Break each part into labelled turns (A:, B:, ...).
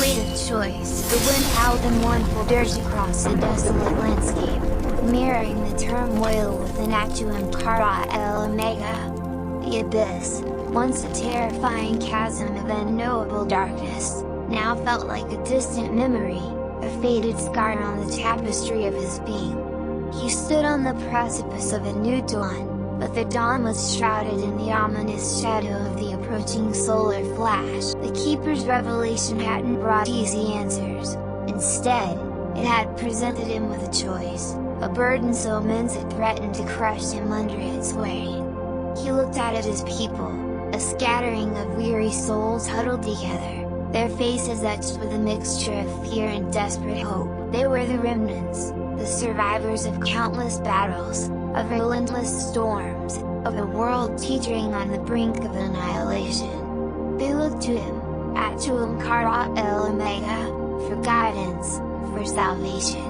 A: weight of choice. The wind howled in mournful dirge across the desolate landscape, mirroring the turmoil within Atum kah'rah-ehlω. The abyss, once a terrifying chasm of unknowable darkness, now felt like a distant memory, a faded scar on the tapestry of his being. He stood on the precipice of a new dawn, but the dawn was shrouded in the ominous shadow of the approaching solar flash. The Keeper's revelation hadn't brought easy answers. Instead, it had presented him with a choice, a burden so immense it threatened to crush him under its weight. He looked out at his people, a scattering of weary souls huddled together, their faces etched with a mixture of fear and desperate hope. They were the remnants, the survivors of countless battles, of relentless storms, of a world teetering on the brink of annihilation. They looked to him, Atum kah'rah-ehlω, for guidance, for salvation.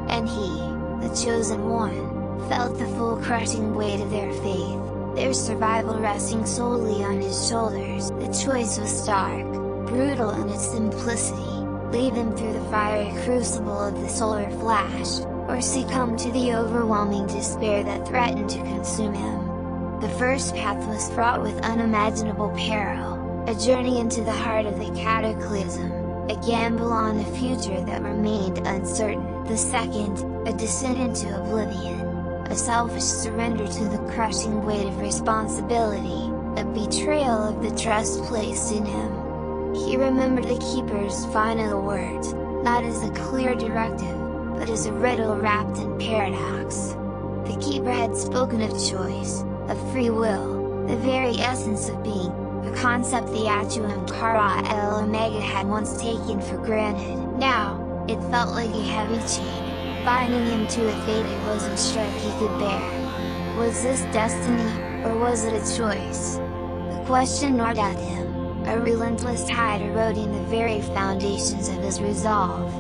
A: And he, the chosen one, felt the full crushing weight of their faith, their survival resting solely on his shoulders. The choice was stark, brutal in its simplicity: lead them through the fiery crucible of the solar flash, or succumb to the overwhelming despair that threatened to consume him. The first path was fraught with unimaginable peril, a journey into the heart of the cataclysm, a gamble on a future that remained uncertain. The second, a descent into oblivion, a selfish surrender to the crushing weight of responsibility, a betrayal of the trust placed in him. He remembered the Keeper's final words, not as a clear directive, but as a riddle wrapped in paradox. The Keeper had spoken of choice, of free will, the very essence of being, a concept the Atum kah'rah-ehlω had once taken for granted. Now, it felt like a heavy chain, binding him to a fate he wasn't sure he could bear. Was this destiny, or was it a choice? The question gnawed at him, a relentless tide eroding the very foundations of his resolve.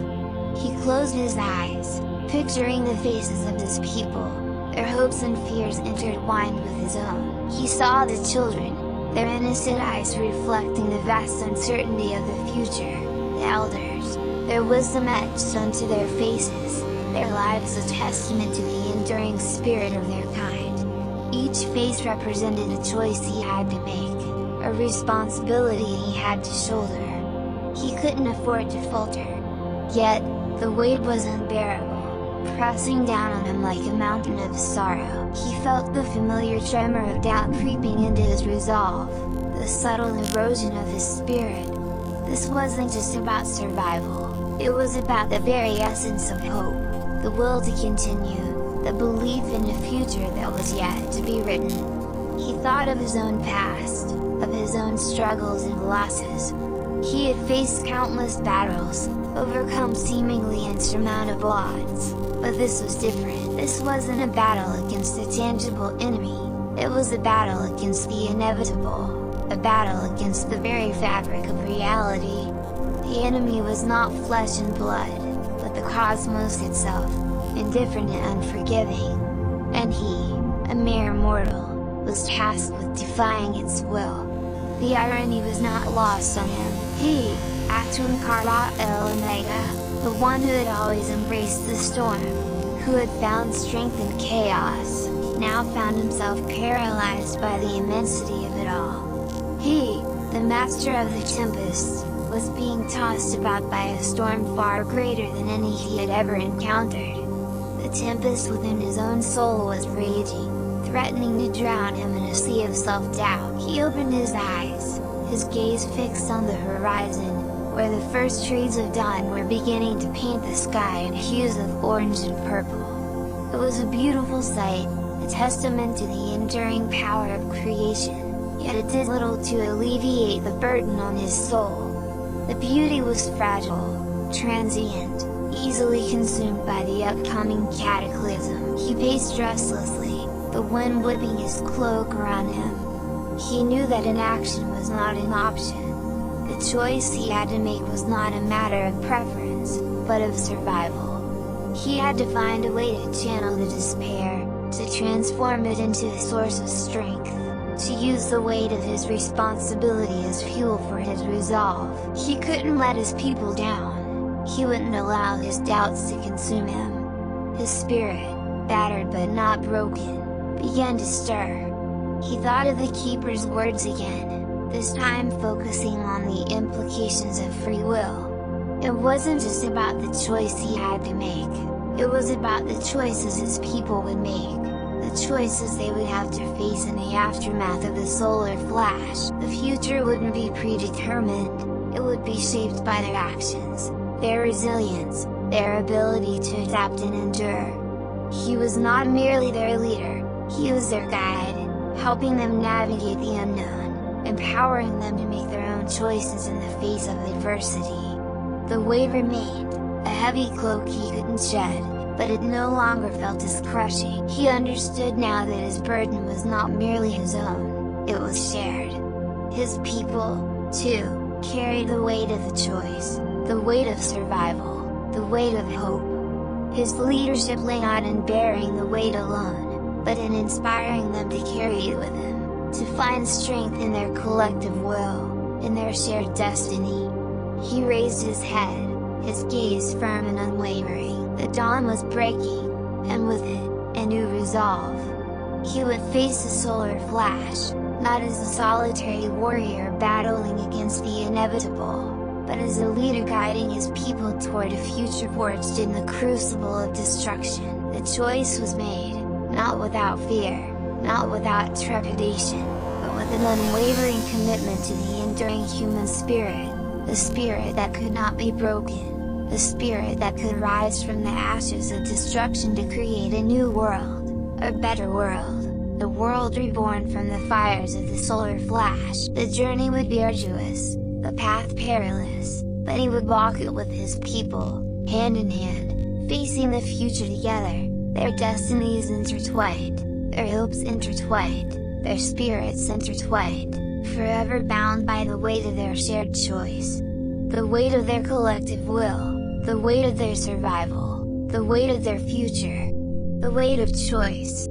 A: He closed his eyes, picturing the faces of his people, their hopes and fears intertwined with his own. He saw the children, their innocent eyes reflecting the vast uncertainty of the future, the elders, their wisdom etched onto their faces, their lives a testament to the enduring spirit of their kind. Each face represented a choice he had to make, a responsibility he had to shoulder. He couldn't afford to falter. Yet, the weight was unbearable, pressing down on him like a mountain of sorrow. He felt the familiar tremor of doubt creeping into his resolve, the subtle erosion of his spirit. This wasn't just about survival, it was about the very essence of hope, the will to continue, the belief in a future that was yet to be written. He thought of his own past, of his own struggles and losses. He had faced countless battles, overcome seemingly insurmountable odds, but this was different. This wasn't a battle against a tangible enemy, it was a battle against the inevitable, a battle against the very fabric of reality. The enemy was not flesh and blood, but the cosmos itself, indifferent and unforgiving. And he, a mere mortal, was tasked with defying its will. The irony was not lost on him. He, Atum kah'rah-ehlω, the one who had always embraced the storm, who had found strength in chaos, now found himself paralyzed by the immensity of it all. He, the master of the tempest, was being tossed about by a storm far greater than any he had ever encountered. The tempest within his own soul was raging, threatening to drown him in a sea of self-doubt. He opened his eyes, his gaze fixed on the horizon, where the first shades of dawn were beginning to paint the sky in hues of orange and purple. It was a beautiful sight, a testament to the enduring power of creation, yet it did little to alleviate the burden on his soul. The beauty was fragile, transient, easily consumed by the upcoming cataclysm. He paced restlessly, the wind whipping his cloak around him. He knew that inaction was not an option. The choice he had to make was not a matter of preference, but of survival. He had to find a way to channel the despair, to transform it into a source of strength, to use the weight of his responsibility as fuel for his resolve. He couldn't let his people down, he wouldn't allow his doubts to consume him. His spirit, battered but not broken, began to stir. He thought of the Keeper's words again, this time focusing on the implications of free will. It wasn't just about the choice he had to make, it was about the choices his people would make, the choices they would have to face in the aftermath of the solar flash. The future wouldn't be predetermined, it would be shaped by their actions, their resilience, their ability to adapt and endure. He was not merely their leader, he was their guide, helping them navigate the unknown, empowering them to make their own choices in the face of adversity. The weight remained, a heavy cloak he couldn't shed, but it no longer felt as crushing. He understood now that his burden was not merely his own, it was shared. His people, too, carried the weight of the choice, the weight of survival, the weight of hope. His leadership lay not in bearing the weight alone, but in inspiring them to carry it with him, to find strength in their collective will, in their shared destiny. He raised his head, his gaze firm and unwavering. The dawn was breaking, and with it, a new resolve. He would face the solar flash, not as a solitary warrior battling against the inevitable, but as a leader guiding his people toward a future forged in the crucible of destruction. The choice was made, not without fear, not without trepidation, but with an unwavering commitment to the enduring human spirit, the spirit that could not be broken, the spirit that could rise from the ashes of destruction to create a new world, a better world, the world reborn from the fires of the solar flash. The journey would be arduous, the path perilous, but he would walk it with his people, hand in hand, facing the future together, their destinies intertwined, their hopes intertwined, their spirits intertwined, forever bound by the weight of their shared choice. The weight of their collective will, the weight of their survival, the weight of their future. The weight of choice.